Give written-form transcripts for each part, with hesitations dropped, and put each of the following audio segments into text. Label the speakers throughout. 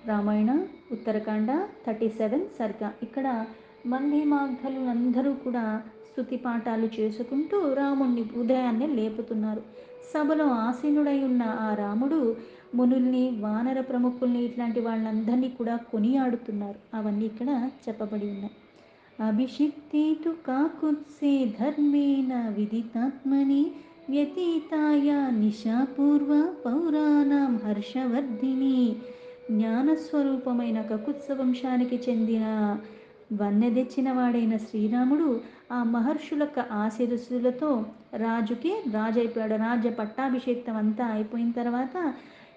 Speaker 1: రామాయణ ఉత్తరకాండ 37 సర్గ. ఇక్కడ మందిమాగధులందరూ కూడా స్తుతి పాఠాలు చేసుకుంటూ రాముణ్ణి ఉదయాన్నే లేపుతున్నారు. సభలో ఆసీనుడై ఉన్న ఆ రాముడు మునుల్ని, వానర ప్రముఖుల్ని, ఇట్లాంటి వాళ్ళందరినీ కూడా కొనియాడుతున్నారు. అవన్నీ ఇక్కడ చెప్పబడి ఉన్నాయి. అభిషిక్తే తు కాకుత్సే ధర్మేణ విదితాత్మని వ్యతీతాయ నిశాపూర్వ పౌరాణం హర్షవర్ధిని. జ్ఞానస్వరూపమైన కకుత్స వంశానికి చెందిన వన్నె తెచ్చిన వాడైన శ్రీరాముడు ఆ మహర్షులొక్క ఆశీస్సులతో రాజుకి రాజైపోయాడు. రాజ్య పట్టాభిషేకం అంతా అయిపోయిన తర్వాత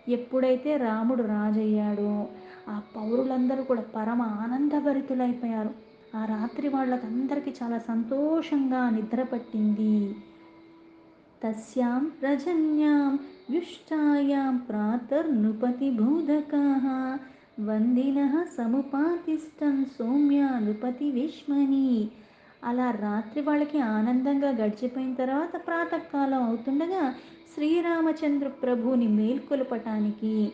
Speaker 1: ఎప్పుడైతే రాముడు రాజయ్యాడో ఆ పౌరులందరూ కూడా పరమ ఆనందభరితులైపోయారు. ఆ రాత్రి వాళ్ళకందరికీ చాలా సంతోషంగా నిద్ర పట్టింది. తస్యాం రజన్యాం వ్యుష్టాయాం ప్రాతర్నృపతిబోధకాః వందినః సముపాతిష్టం సౌమ్యానుపతి విష్మని. అలా రాత్రి వాళ్ళకి ఆనందంగా గడిచిపోయిన తర్వాత ప్రాతకాలం అవుతుండగా శ్రీరామచంద్ర ప్రభువుని మేల్కొల్పటానికి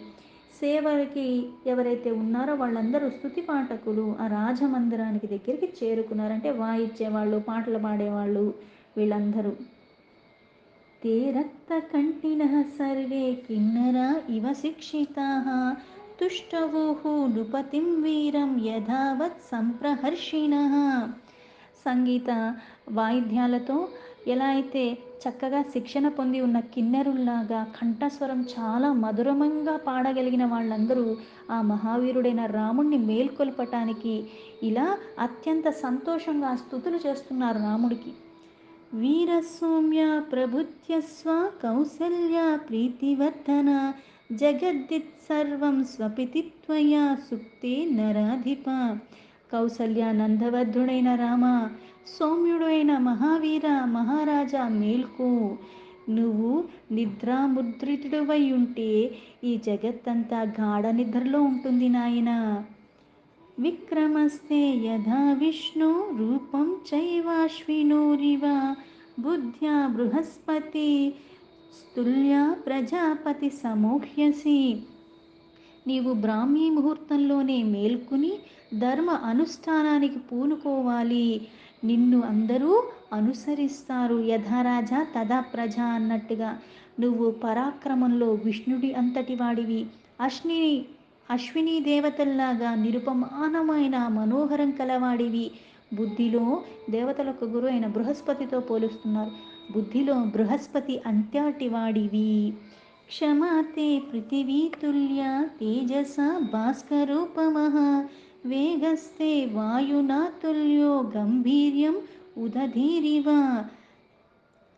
Speaker 1: సేవకి ఎవరైతే ఉన్నారో వాళ్ళందరూ స్తుతి పాఠకులు ఆ రాజమందిరానికి దగ్గరికి చేరుకున్నారు. అంటే వాయిచ్చేవాళ్ళు, పాటలు పాడేవాళ్ళు వీళ్ళందరూ. ते रक्तकण्ठिनः सर्वे किन्नरा इव शिक्षिताः तुष्टवोः नृपतिं वीरं यथावत् సంప్రహర్షిణః. సంగీత వాయిద్యాలతో ఎలా అయితే చక్కగా శిక్షణ పొంది ఉన్న కిన్నెరుల్లాగా కంఠస్వరం చాలా మధురమంగా పాడగలిగిన వాళ్ళందరూ ఆ మహావీరుడైన రాముణ్ణి మేల్కొల్పటానికి ఇలా అత్యంత సంతోషంగా స్తుతులు చేస్తున్నారు రాముడికి. వీరసౌమ్య ప్రభుత్యస్వ కౌసల్య ప్రీతివర్ధన జగద్దిత్ సర్వం స్వపితి త్వయా సుక్తే నరాధిప. కౌసల్య నందవర్ధుడైన రామ, సౌమ్యుడైన మహావీర మహారాజా మేల్కో. నువ్వు నిద్రాముద్రితుడవై ఉంటే ఈ జగత్తంతా గాఢ నిద్రలో ఉంటుంది నాయనా. విక్రమస్తే యథా విష్ణు రూపం చైవాశ్వినోరివ బుద్ధ్యా బృహస్పతి స్తుల్యా ప్రజాపతి సమోహ్యసి. నీవు బ్రాహ్మీ ముహూర్తంలోనే మేల్కుని ధర్మ అనుష్ఠానానికి పూనుకోవాలి. నిన్ను అందరూ అనుసరిస్తారు. యథారాజా తదా ప్రజ అన్నట్టుగా నువ్వు పరాక్రమంలో విష్ణుడి అంతటి వాడివి. అశ్విని దేవతల్లాగా నిరుపమానమైన మనోహరం కలవాడివి. బుద్ధిలో దేవతలకు గురు అయిన బృహస్పతితో పోలుస్తున్నారు. బుద్ధిలో బృహస్పతి అంత్యాటి వాడివి. క్షమాతే పృథివీతుల్య తేజస భాస్కరోపమః వేగస్తే వాయునాతుల్యో గంభీర్యం ఉదధీరివ.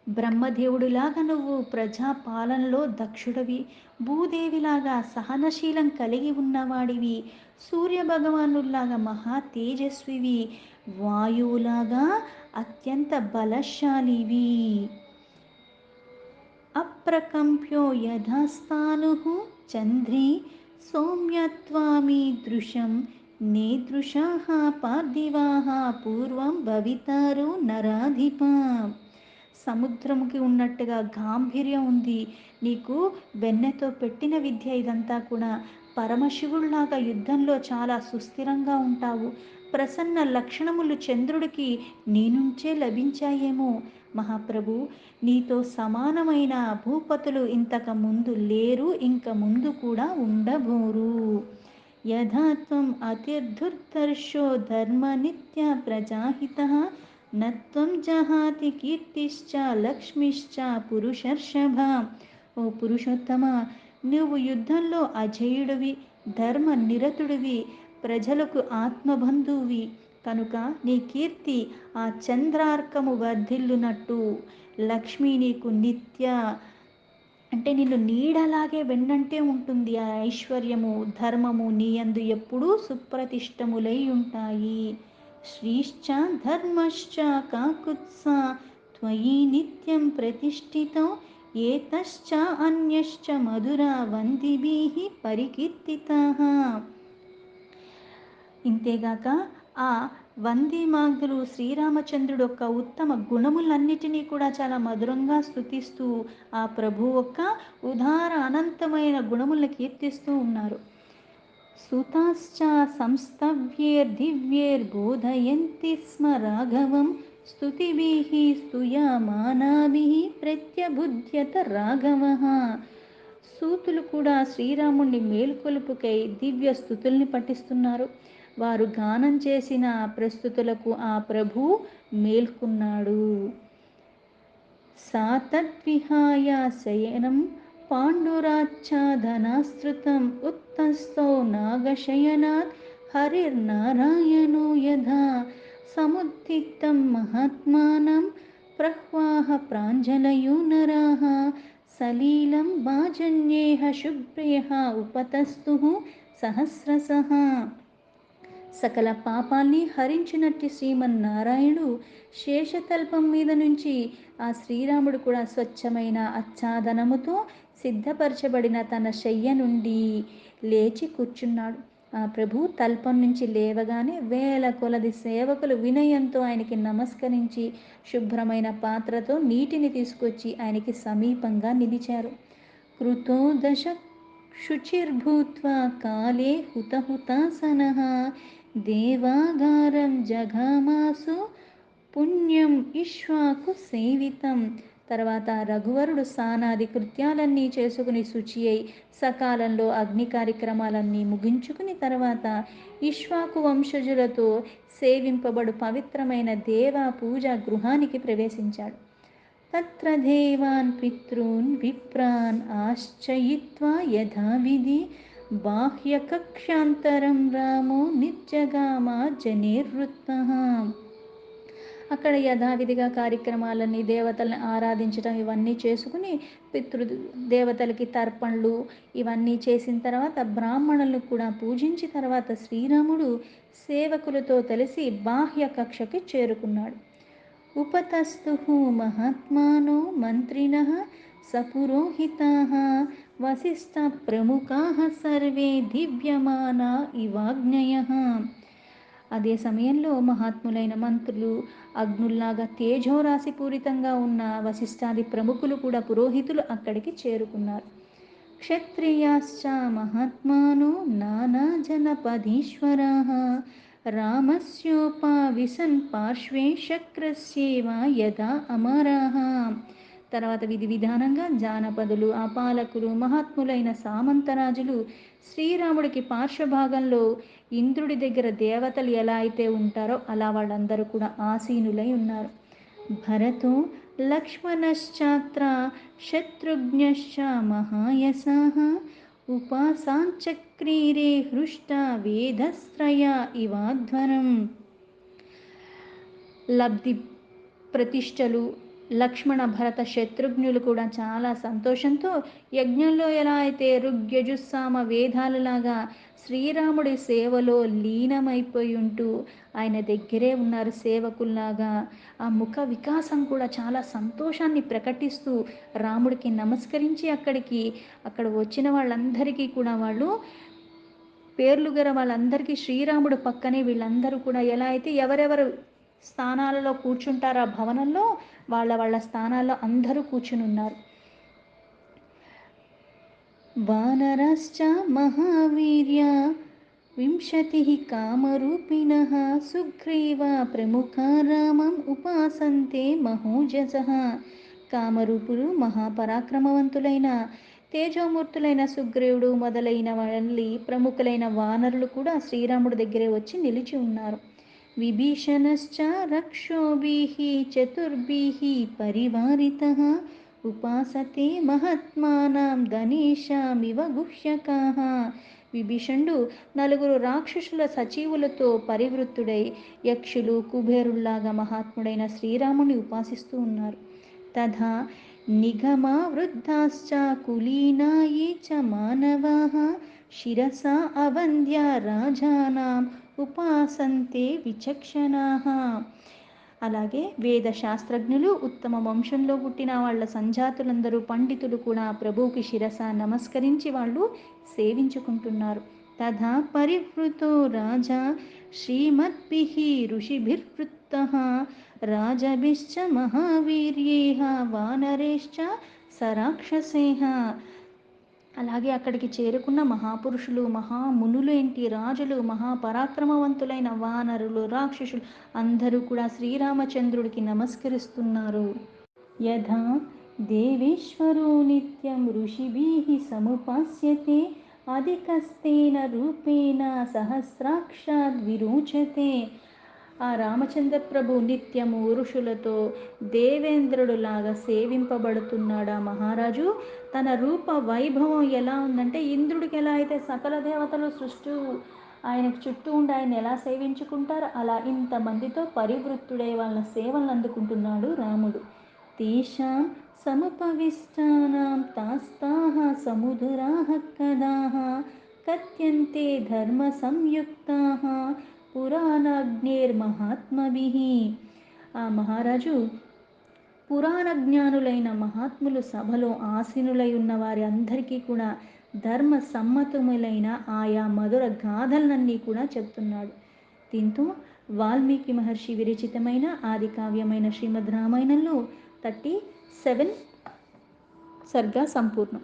Speaker 1: బ్రహ్మదేవుడిలాగా నువ్వు ప్రజాపాలనలో దక్షుడవి. భూదేవిలాగా సహనశీలం కలిగి ఉన్నవాడివి. సూర్యభగవానుల్లాగా మహా తేజస్వివి. వాయువులాగా అత్యంత బలశాలివి. అప్రకంప్యో యథాస్థానుః చంద్రీ సౌమ్యత్వామీదృశం నేదృశాః పార్థివాః పూర్వం భవితారో నరాధిప. సముద్రముకి ఉన్నట్టుగా గాంభీర్యం ఉంది నీకు. వెన్నెతో పెట్టిన విద్య ఇదంతా కూడా. పరమశివుళ్లాగా యుద్ధంలో చాలా సుస్థిరంగా ఉంటావు. ప్రసన్న లక్షణములు చంద్రుడికి నీ నుంచే లభించాయేమో. మహాప్రభు, నీతో సమానమైన భూపతులు ఇంతకు ముందు లేరు, ఇంక ముందు కూడా ఉండబోరు. యథాత్వం అతిర్దుర్ధర్షో ధర్మ నిత్య ప్రజాహితః నత్వం జహాతి కీర్తిశ్చ లక్ష్మిశ్చ పురుషర్షభ. ఓ పురుషోత్తమ, నువ్వు యుద్ధంలో అజేయుడివి, ధర్మ నిరతుడివి, ప్రజలకు ఆత్మబంధువువి కనుక నీ కీర్తి ఆ చంద్రార్కము వర్ధిల్లునట్టు, లక్ష్మి నీకు నిత్య అంటే నిన్ను నీడలాగే వెన్నంటే ఉంటుంది. ఆ ఐశ్వర్యము ధర్మము నీ యందు ఎప్పుడూ సుప్రతిష్టములై ఉంటాయి. శ్రీశ్చ ధర్మశ్చ కాకుత్స త్వయి నిత్యం ప్రతిష్ఠితో ఏతశ్చ అన్యశ్చ మధురా వందిభిః పరికీర్తితాః. ఇంతేగాక ఆ వందిమాగధులు శ్రీరామచంద్రుడు యొక్క ఉత్తమ గుణములన్నిటినీ కూడా చాలా మధురంగా స్తుతిస్తూ ఆ ప్రభు యొక్క ఉదార అనంతమైన గుణములను కీర్తిస్తూ ఉన్నారు. सुताश्च संस्तव्यैर्दिव्यैर्बोधयन्ति स्म राघवं स्तुतिभिः स्तूयमानाभिः प्रत्यबुध्यत రాఘవః. సూతులు కూడా శ్రీరాముణ్ణి మేల్కొలుపుకై దివ్య స్థుతుల్ని పఠిస్తున్నారు. వారు గానం చేసిన ప్రస్తుతులకు ఆ ప్రభు మేల్కున్నాడు. सा तद्विहाय शयनं पाण्डुराच्छादनास्तृतम् उत्तस्थो नागशयनात् हरिर्नारायणो यथा समुत्थितं महात्मानं प्रह्वाह प्राञ्जलयो नराः सलीलं भाजन्येह शुभ्रेह उपतस्तुः सहस्रशः. సకల పాపాల్ని హరించినట్టి శ్రీమన్నారాయణుడు శేషతల్పం మీద నుంచి ఆ శ్రీరాముడు కూడా స్వచ్ఛమైన ఆచ్ఛాదనముతో సిద్ధపరచబడిన తన శయ్య నుండి లేచి కూర్చున్నాడు. ఆ ప్రభు తల్పం నుంచి లేవగానే వేల కొలది సేవకులు వినయంతో ఆయనకి నమస్కరించి శుభ్రమైన పాత్రతో నీటిని తీసుకొచ్చి ఆయనకి సమీపంగా నిలిచారు. కృతో దశ శుచిర్భూత్వా కాలే హుతహుతాసనః దేవాగారం జగామాసు పుణ్యం ఇక్ష్వాకు సేవితం. తర్వాత రఘువరుడు స్నానాది కృత్యాలన్నీ చేసుకుని శుచి అయి సకాలంలో అగ్ని కార్యక్రమాలన్నీ ముగించుకుని తర్వాత ఇక్ష్వాకు వంశజులతో సేవింపబడు పవిత్రమైన దేవ పూజా గృహానికి ప్రవేశించాడు. తత్ర దేవాన్ పితॄన్ విప్రాన్ ఆశ్చయిత్వా యథావిధి బాహ్యకక్ష్యాంతరం రామో నిర్జగామా జనేర్వృత్తః. అక్కడ యథావిధిగా కార్యక్రమాలన్నీ దేవతల్ని ఆరాధించడం ఇవన్నీ చేసుకుని పితృ దేవతలకి తర్పణలు ఇవన్నీ చేసిన తర్వాత బ్రాహ్మణులను కూడా పూజించి తర్వాత శ్రీరాముడు సేవకులతో కలిసి బాహ్య కక్షకి చేరుకున్నాడు. ఉపతస్థుః మహాత్మానో మంత్రిణః సపురోహితాః వసిష్ఠ ప్రముఖాః సర్వే దివ్యమానా ఇవాగ్నయః. అదే సమయంలో మహాత్ములైన మంత్రులు అగ్నుల్లాగా తేజోరాశిపూరితంగా ఉన్న వశిష్ఠాది ప్రముఖులు కూడా పురోహితులు అక్కడికి చేరుకున్నారు. క్షత్రియాశ్చ మహాత్మానో నానా జనపదీశ్వరాః రామస్యోపావిశన్ పార్శ్వే శక్రస్యేవ యథా అమరాః. తర్వాత విధి విధానంగా జానపదులు అపాలకులు మహాత్ములైన సామంతరాజులు శ్రీరాముడికి పార్శ్వభాగంలో ఇంద్రుడి దగ్గర దేవతలు ఎలా అయితే ఉంటారో అలా వాళ్ళందరూ కూడా ఆసీనులై ఉన్నారు. భరతో లక్ష్మణశ్చాత్ర శత్రుఘ్నశ్చ మహాయసాః ఉపాసాంచక్రీరే హృష్ట వేదస్త్రయ ఇవాధ్వరం. లబ్ధి ప్రతిష్టలు లక్ష్మణ భరత శత్రుఘ్నులు కూడా చాలా సంతోషంతో యజ్ఞంలో ఎలా అయితే ఋగ్యజుస్సామ వేదాలలాగా శ్రీరాముడి సేవలో లీనమైపోయి ఉంటూ ఆయన దగ్గరే ఉన్నారు సేవకుల్లాగా. ఆ ముఖ వికాసం కూడా చాలా సంతోషాన్ని ప్రకటిస్తూ రాముడికి నమస్కరించి అక్కడ వచ్చిన వాళ్ళందరికీ కూడా వాళ్ళు పేర్లు గల వాళ్ళందరికీ శ్రీరాముడు పక్కనే వీళ్ళందరూ కూడా ఎలా అయితే ఎవరెవరు స్థానాలలో కూర్చుంటారు ఆ భవనంలో వాళ్ళ స్థానాల్లో అందరూ కూర్చుని ఉన్నారు. వానరశ్చ మహావీర్య వింశతిః కామరూపిణః సుగ్రీవ ప్రముఖ రామం ఉపాసంతే మహోజసః. కామరూపులు మహాపరాక్రమవంతులైన తేజోమూర్తులైన సుగ్రీవుడు మొదలైన వాళ్ళి ప్రముఖులైన వానరులు కూడా శ్రీరాముడి దగ్గరే వచ్చి నిలిచి ఉన్నారు. విభీషణశ్చ రక్షోభిః చతుర్భిః పరివారితః ఉపాసతే మహాత్మానాం ధనేశామివ గుహ్యకాః. విభీషణుడు నలుగురు రాక్షసుల సచివులతో పరివృత్తుడై యక్షులు కుబేరుల్లాగా మహాత్ముడైన శ్రీరాముని ఉపాసిస్తూ ఉన్నారు. తథా నిగమా వృద్ధాశ్చ కులీనా ఏ చ మానవాః శిరసా అవంద్య రాజానాం ఉపాసంతే విచక్షణాః. అలాగే వేద శాస్త్రజ్ఞులు ఉత్తమ వంశంలో పుట్టిన వాళ్ళ సంజాతులందరూ పండితులు కూడా ప్రభువుకి శిరస నమస్కరించి వాళ్ళు సేవించుకుంటున్నారు. తథా పరివృతో రాజా శ్రీమద్భిః ఋషిభిర్వృత్తః రాజభిశ్చ మహావీర్యైః వానరైశ్చ సరాక్షసైః. అలాగే అక్కడికి చేరుకున్న మహాపురుషులు, మహామునులేంటి, రాజులు, మహాపరాక్రమవంతులైన వానరులు, రాక్షసులు అందరూ కూడా శ్రీరామచంద్రుడికి నమస్కరిస్తున్నారు. యథా దేవేశ్వరో నిత్యం ఋషిభిః సముపాస్యతే అధికస్తేన రూపేణ సహస్రాక్షాద్ విరోచతే. ఆ రామచంద్ర ప్రభు నిత్యము ఋషులతో దేవేంద్రుడులాగా సేవింపబడుతున్నాడు. ఆ మహారాజు తన రూప వైభవం ఎలా ఉందంటే, ఇంద్రుడికి ఎలా అయితే సకల దేవతలు సృష్టి ఆయనకు చుట్టూ ఉండి ఆయన ఎలా సేవించుకుంటారో అలా ఇంతమందితో పరివృత్తుడై వాళ్ళ సేవలను అందుకుంటున్నాడు రాముడు. తేషాం సముపవిష్టానాం తాస్తాః సముదురాః కదాః కథ్యంతే ధర్మ సంయుక్తాః పురాణజ్ఞైర్మహాత్మభిః. ఆ మహారాజు పురాణ జ్ఞానులైన మహాత్ములు సభలో ఆసీనులై ఉన్న వారి అందరికీ కూడా ధర్మ సమ్మతములైన ఆయా మధుర గాథలన్నీ కూడా చెప్తున్నాడు. దీంతో వాల్మీకి మహర్షి విరచితమైన ఆది కావ్యమైన శ్రీమద్ రామాయణంలో 37 సర్గా సంపూర్ణం.